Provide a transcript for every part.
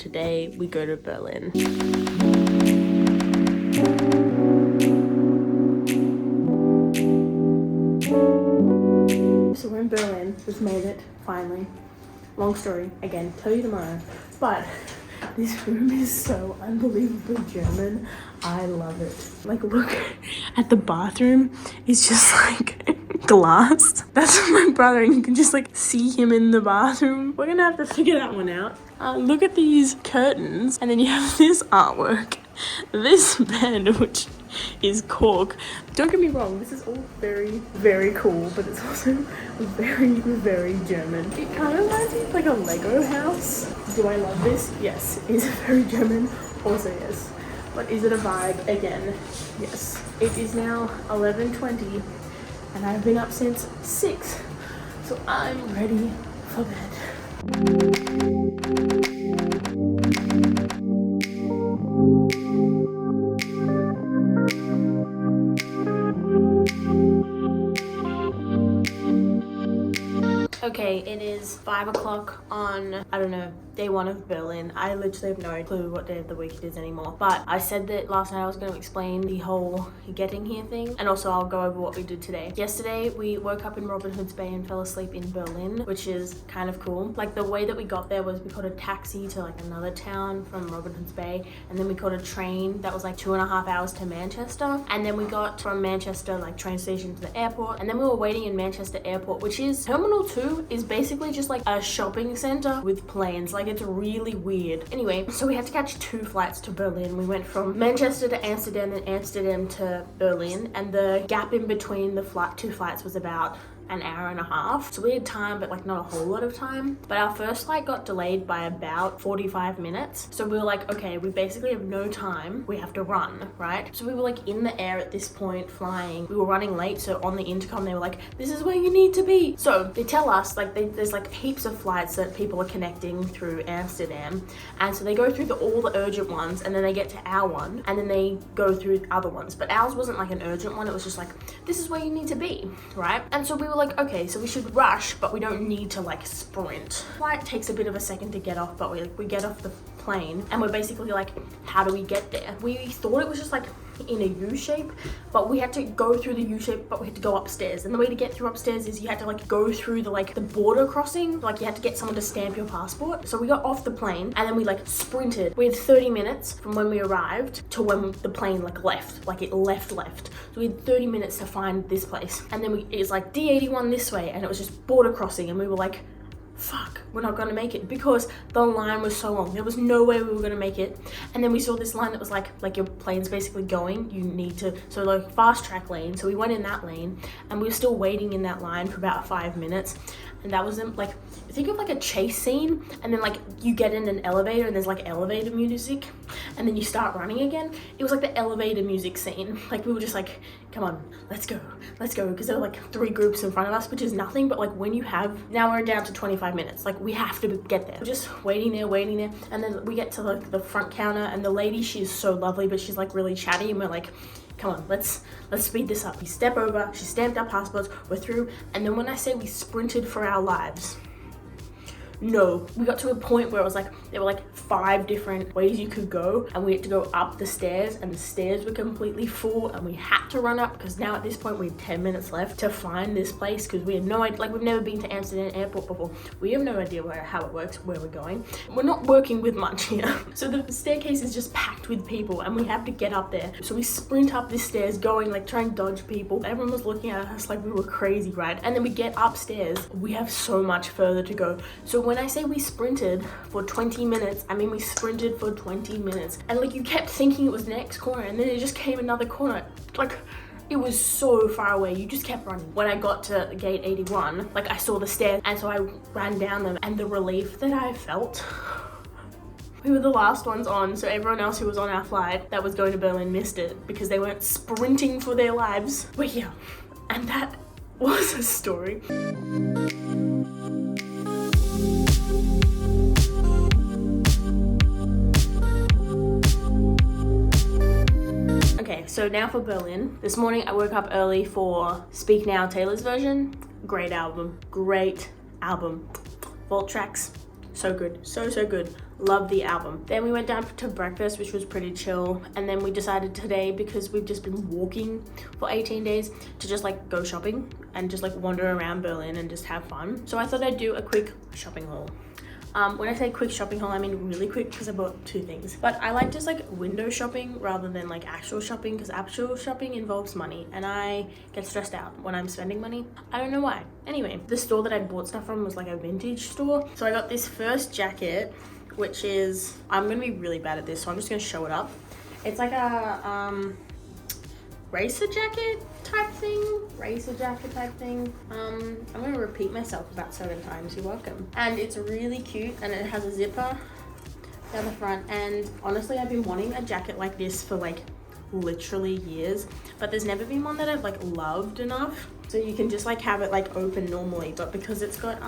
today we go to Berlin. So we're in Berlin, we've made it, finally. Long story, again, tell you tomorrow. But this room is so unbelievably German. I love it. Like, look at the bathroom. It's just like glass. That's my brother, and you can just like see him in the bathroom. We're gonna have to figure that one out. Look at these curtains, and then you have this artwork. This bed, which is cork. Don't get me wrong, this is all very, very cool, but it's also very, very German. It kind of reminds me of like a Lego house. Do I love this? Yes. Is it very German? Also yes. But is it a vibe? Again, yes. It is now 11:20 and I've been up since 6, so I'm ready for bed. Okay, it is 5 o'clock on, I don't know, day 1 of Berlin. I literally have no clue what day of the week it is anymore. But I said that last night I was going to explain the whole getting here thing. And also I'll go over what we did today. Yesterday, we woke up in Robin Hood's Bay and fell asleep in Berlin, which is kind of cool. Like, the way that we got there was we caught a taxi to like another town from Robin Hood's Bay. And then we caught a train that was like 2.5 hours to Manchester. And then we got from Manchester, like, train station to the airport. And then we were waiting in Manchester Airport, which is Terminal 2 is basically just like a shopping center with planes. Like, it's really weird. Anyway, so we had to catch 2 flights to Berlin. We went from Manchester to Amsterdam and Amsterdam to Berlin, and the gap in between the 2 flights was about an hour and a half. So we had time, but like not a whole lot of time. But our first flight got delayed by about 45 minutes. So we were like, okay, we basically have no time. We have to run, right? So we were like in the air at this point flying. We were running late. So on the intercom, they were like, this is where you need to be. So they tell us like there's like heaps of flights that people are connecting through Amsterdam. And so they go through all the urgent ones, and then they get to our one, and then they go through other ones. But ours wasn't like an urgent one. It was just like, this is where you need to be, right? And so we were like, okay, so we should rush, but we don't need to like sprint. Flight takes a bit of a second to get off, but we get off the plane, and we're basically like, how do we get there? We thought it was just like in a U shape, but we had to go through the U shape, but we had to go upstairs. And the way to get through upstairs is you had to like go through the border crossing. Like, you had to get someone to stamp your passport. So we got off the plane, and then we like sprinted. We had 30 minutes from when we arrived to when the plane like left. Like, it left. So we had 30 minutes to find this place. And then it's like D81 this way, and it was just border crossing, and we were like, fuck, we're not gonna make it, because the line was so long. There was no way we were gonna make it. And then we saw this line that was like your plane's basically going, you need to, so like fast track lane. So we went in that lane, and we were still waiting in that line for about 5 minutes. And that was like, think of like a chase scene, and then like you get in an elevator and there's like elevator music, and then you start running again. It was like the elevator music scene. Like, we were just like, come on, let's go, because there were like 3 groups in front of us, which is nothing, but like when you have, now we're down to 25 minutes, like we have to get there. We're just waiting there, and then we get to like the front counter, and the lady, she's so lovely, but she's like really chatty, and we're like, come on, let's speed this up. We step over, she stamped our passports, we're through. And then when I say we sprinted for our lives, no, we got to a point where it was like, there were like 5 different ways you could go, and we had to go up the stairs, and the stairs were completely full, and we had to run up, because now at this point we have 10 minutes left to find this place, because we had no idea, like, we've never been to Amsterdam Airport before. We have no idea how it works, where we're going. We're not working with much here. So the staircase is just packed with people, and we have to get up there. So we sprint up the stairs, going like, trying to dodge people. Everyone was looking at us like we were crazy, right? And then we get upstairs. We have so much further to go. So when I say we sprinted for 20 minutes, I mean we sprinted for 20 minutes. And like, you kept thinking it was the next corner, and then it just came another corner. Like, it was so far away. You just kept running. When I got to gate 81, like, I saw the stairs, and so I ran down them, and the relief that I felt. We were the last ones on, so everyone else who was on our flight that was going to Berlin missed it, because they weren't sprinting for their lives. We're here. And that was a story. Okay, so now for Berlin. This morning I woke up early for Speak Now, Taylor's version. Great album. Vault tracks, So good, so good. Love the album. Then we went down to breakfast, which was pretty chill, and then we decided today, because we've just been walking for 18 days, to just like go shopping and just like wander around Berlin and just have fun. So I thought I'd do a quick shopping haul. When I say quick shopping haul, I mean really quick, because I bought 2 things. But I like just like window shopping rather than like actual shopping, because actual shopping involves money and I get stressed out when I'm spending money. I don't know why. Anyway, the store that I bought stuff from was like a vintage store. So I got this first jacket, which is, I'm gonna be really bad at this, so I'm just gonna show it up. It's like a racer jacket type thing. I'm gonna repeat myself about 7 times, you're welcome. And it's really cute, and it has a zipper down the front, and honestly I've been wanting a jacket like this for like literally years, but there's never been one that I've like loved enough. So you can just like have it like open normally, but because it's got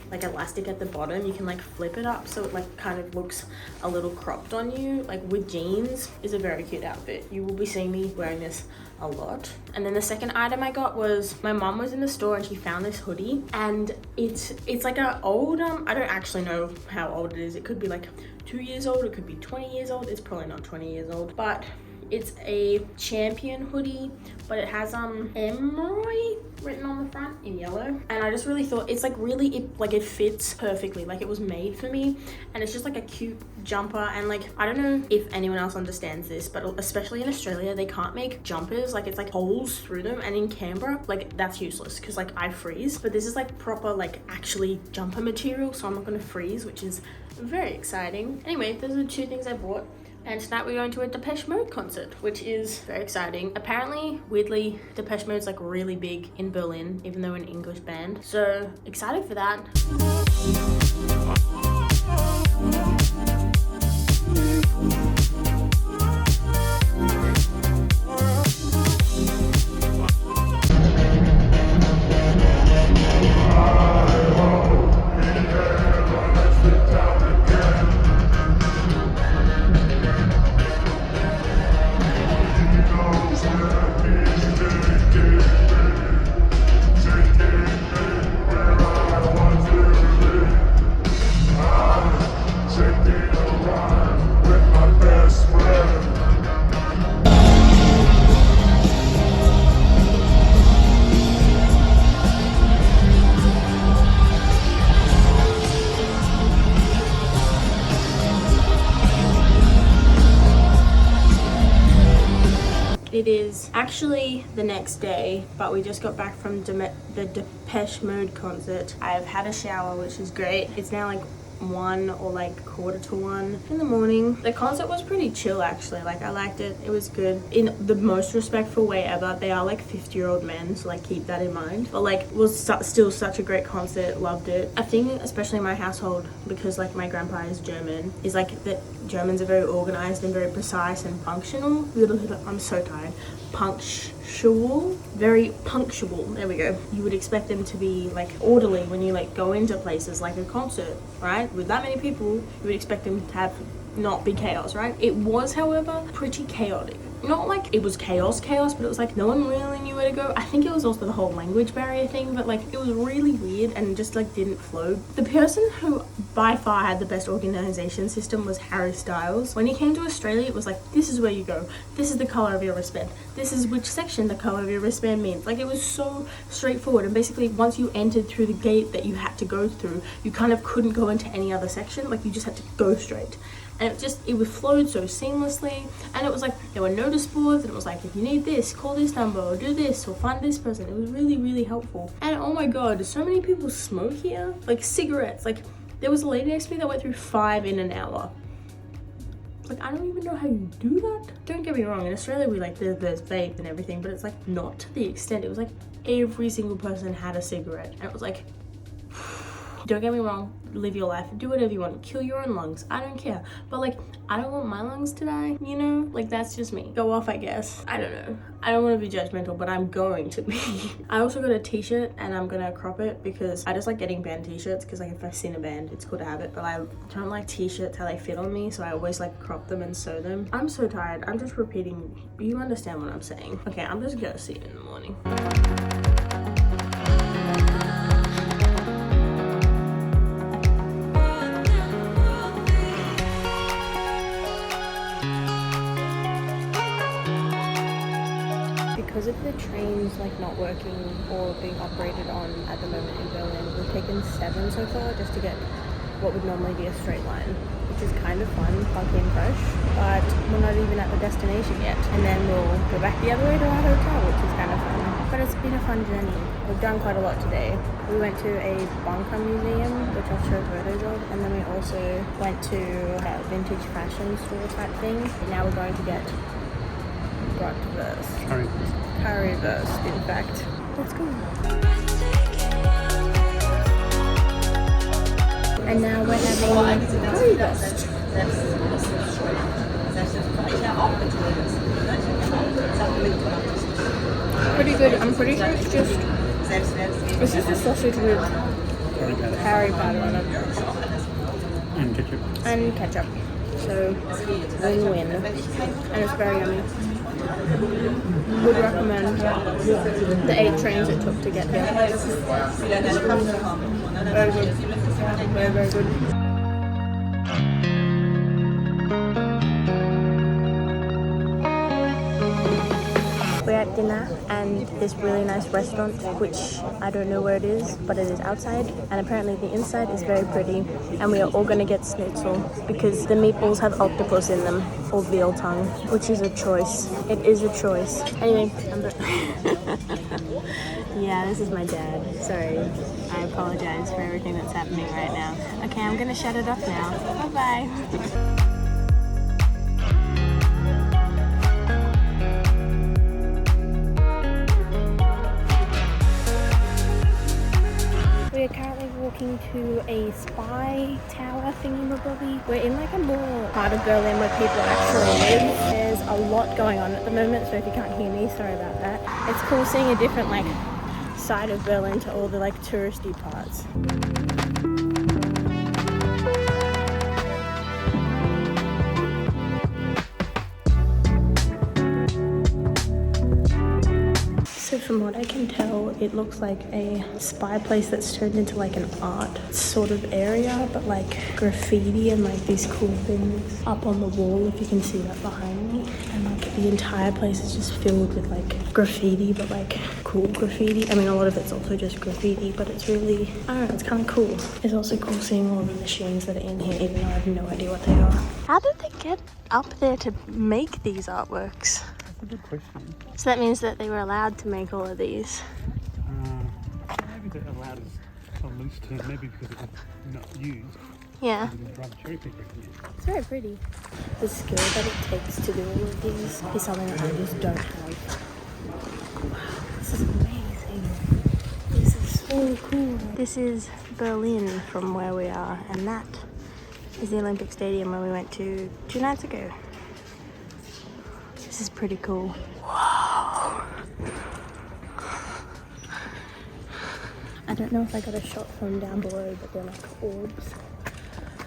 like elastic at the bottom, you can like flip it up so it like kind of looks a little cropped on you, like with jeans. Is a very cute outfit. You will be seeing me wearing this a lot. And then the second item I got was, my mom was in the store and she found this hoodie, and it's like a old I don't actually know how old it is. It could be like 2 years old, it could be 20 years old. It's probably not 20 years old, but it's a Champion hoodie, but it has Emery written on the front in yellow, and I just really thought it's like really, it fits perfectly, like it was made for me, and it's just like a cute jumper. And like, I don't know if anyone else understands this, but especially in Australia, they can't make jumpers, like it's like holes through them, and in Canberra, like that's useless because like I freeze, but this is like proper, like actually jumper material, so I'm not gonna freeze, which is very exciting. Anyway, those are the 2 things I bought. And tonight we're going to a Depeche Mode concert, which is very exciting. Apparently, weirdly, Depeche Mode's like really big in Berlin, even though an English band. So excited for that. It is actually the next day, but we just got back from the Depeche Mode concert. I've had a shower, which is great. It's now like 1 or like 1:45 in the morning. The concert was pretty chill actually, like I liked it. It was good in the most respectful way ever. They are like 50-year-old men, so like keep that in mind, but like it was still such a great concert. Loved it. I think especially in my household, because like my grandpa is German, is like that Germans are very organized and very precise and functional. I'm so tired. Very punctual. There we go. You would expect them to be like orderly when you like go into places like a concert, right? With that many people, you would expect them to have not be chaos, right? It was, however, pretty chaotic. Not like it was chaos, but it was like no one really knew where to go. I think it was also the whole language barrier thing, but like it was really weird and just like didn't flow. The person who by far had the best organization system was Harry Styles. When he came to Australia, it was like, this is where you go. This is the color of your wristband. This is which section the color of your wristband means. Like it was so straightforward, and basically once you entered through the gate that you had to go through, you kind of couldn't go into any other section. Like you just had to go straight. And it flowed so seamlessly, and it was like there were notice boards, and it was like, if you need this, call this number, or do this, or find this person. It was really, really helpful. And oh my god, so many people smoke here, like cigarettes. Like there was a lady next to me that went through 5 in an hour. Like I don't even know how you do that. Don't get me wrong, in Australia we like there's vape and everything, but it's like not to the extent. It was like every single person had a cigarette, and it was like, don't get me wrong, live your life, do whatever you want, kill your own lungs, I don't care, but like I don't want my lungs to die, you know? Like that's just me. Go off, I guess. I don't know, I don't want to be judgmental, but I'm going to be. I also got a t-shirt, and I'm gonna crop it because I just like getting band t-shirts, because like if I've seen a band, it's cool to have it, but I don't like t-shirts how they fit on me, so I always like crop them and sew them. I'm so tired, I'm just repeating, you understand what I'm saying. Okay, I'm just gonna see you in the morning. with the trains like not working or being operated on at the moment in Berlin, we've taken 7 so far just to get what would normally be a straight line, which is kind of fun, funky and fresh, but we're not even at the destination yet. And then we'll go back the other way to our hotel, which is kind of fun. But it's been a fun journey. We've done quite a lot today. We went to a bunker museum, which I'll show photos of, and then we also went to a vintage fashion store type thing. And now we're going to get bratwurst. Currywurst, in fact. Let's go. And now we're having currywurst. Pretty good. I'm pretty sure it's just a sausage with curry powder on it. And ketchup. So, win-win. And it's very yummy. Would recommend the 8 trains it took to get here. Very good. Very, very good. We're at dinner and this really nice restaurant, which I don't know where it is, but it is outside, and apparently the inside is very pretty, and we are all gonna get schnitzel because the meatballs have octopus in them, or veal tongue, which is a choice. It is a choice. Anyway, yeah, this is my dad. Sorry, I apologize for everything that's happening right now. Okay, I'm gonna shut it off now. Bye-bye. We are currently walking to a spy tower thingy-mabobby. We're in like a more part of Berlin where people actually live. There's a lot going on at the moment, so if you can't hear me, sorry about that. It's cool seeing a different like side of Berlin to all the like touristy parts. So from what I can tell, it looks like a spy place that's turned into like an art sort of area, but like graffiti and like these cool things up on the wall, if you can see that behind me. And like the entire place is just filled with like graffiti, but like cool graffiti. I mean, a lot of it's also just graffiti, but it's really, I don't know, it's kind of cool. It's also cool seeing all the machines that are in here, even though I have no idea what they are. How did they get up there to make these artworks? That's a good question. So that means that they were allowed to make all of these. Maybe they're allowed as a loose term, maybe because it was not used. Yeah. It's very pretty. The skill that it takes to do all of these is something that I just don't have. Wow, this is amazing. This is so cool. This is Berlin from where we are, and that is the Olympic Stadium where we went to 2 nights ago. This is pretty cool. Wow. I don't know if I got a shot from down below, but they're like orbs.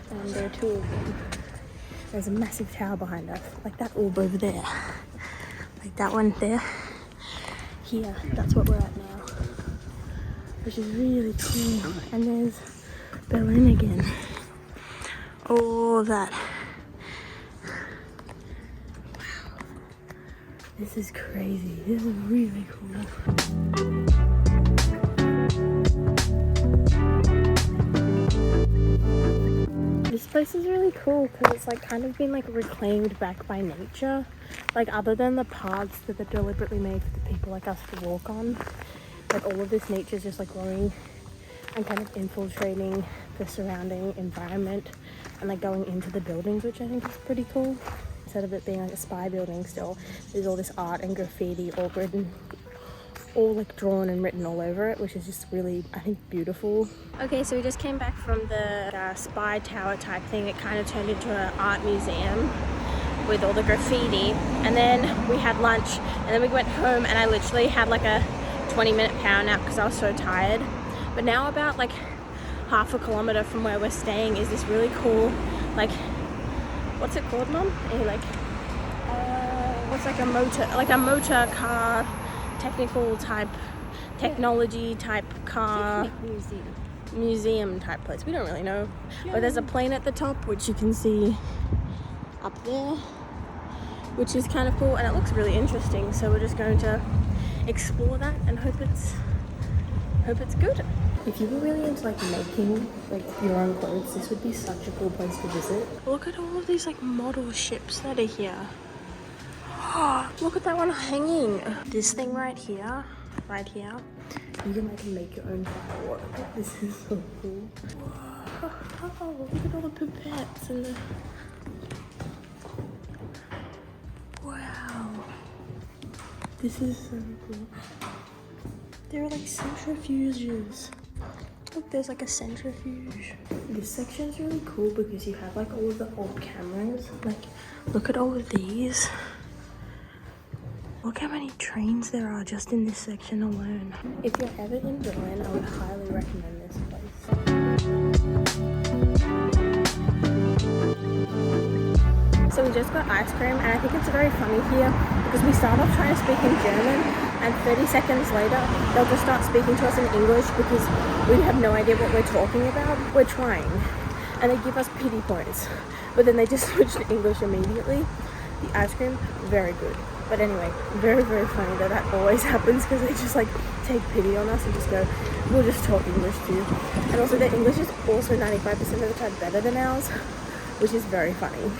And there are 2 of them. There's a massive tower behind us, like that orb over there. Like that one there. Here, that's what we're at now. Which is really cool. And there's Berlin again. All that. This is crazy. This is really cool. This place is really cool because it's like kind of been like reclaimed back by nature. Like other than the paths that are deliberately made for the people like us to walk on, like all of this nature is just like growing and kind of infiltrating the surrounding environment and like going into the buildings, which I think is pretty cool. Instead of it being like a spy building still, there's all this art and graffiti all written, all like drawn and written all over it, which is just really, I think, beautiful. Okay, so we just came back from the spy tower type thing. It kind of turned into an art museum with all the graffiti, and then we had lunch, and then we went home, and I literally had like a 20-minute power nap because I was so tired. But now about like half a kilometer from where we're staying is this really cool, like, what's it called, Mom? What's like a motor car, technical type, technology type car museum type place. We don't really know, but there's a plane at the top, which you can see up there. which is kind of cool and it looks really interesting. So we're just going to explore that and hope it's good. If you were really into like making like your own clothes, this would be such a cool place to visit. Look at all of these like model ships that are here. Oh, look at that one hanging. This thing right here, you can like make your own firework. This is so cool. Whoa, look at all the pipettes and the... Wow. This is so cool. They're like centrifuges. Look, there's like a centrifuge. This section's really cool because you have like all of the old cameras. Like, look at all of these. Look how many trains there are just in this section alone. If you're ever in Berlin, I would highly recommend this place. So we just got ice cream and I think it's very funny here because we start off trying to speak in German and 30 seconds later they'll just start speaking to us in English because we have no idea what we're talking about. We're trying and they give us pity points, but then they just switch to English immediately. The ice cream, very good. But anyway, very, very funny that always happens because they just like take pity on us and just go, we'll just talk English too. And also their English is also 95% of the time better than ours, which is very funny.